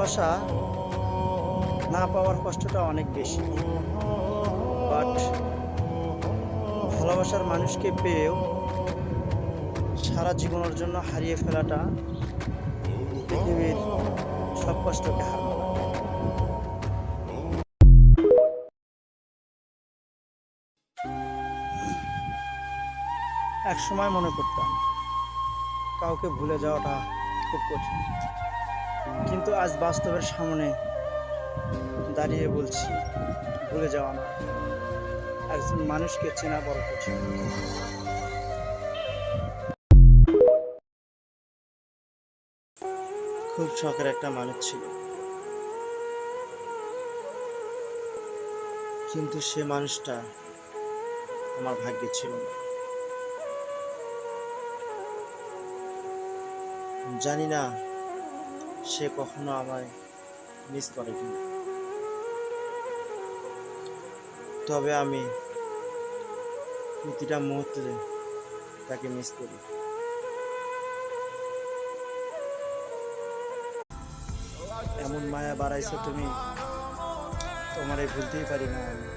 ভালোবাসা না পাওয়ার কষ্টটা অনেক বেশি, বাট ভালোবাসার মানুষকে পেয়েও সারা জীবনের জন্য হারিয়ে ফেলাটা পৃথিবীর সব কষ্টকে হার মানায়। এক সময় মনে করতাম কাউকে ভুলে যাওয়াটা খুব কঠিন, কিন্তু আজ বাস্তবের সামনে দাঁড়িয়ে বলছি ভুলে যাওয়া নয়, একজন মানুষকে চেনা বড় কঠিন। খুব শখের একটা মানুষ ছিল, কিন্তু সে মানুষটা আমার ভাগ্যে ছিল না। জানি না সে কখনো আমায় মিস করে কিনা, তবে আমি প্রতিটা মুহূর্তে তাকে মিস করি। এমন মায়া বাড়াইছো তুমি, তোমারে ভুলতেই পারি না আমি।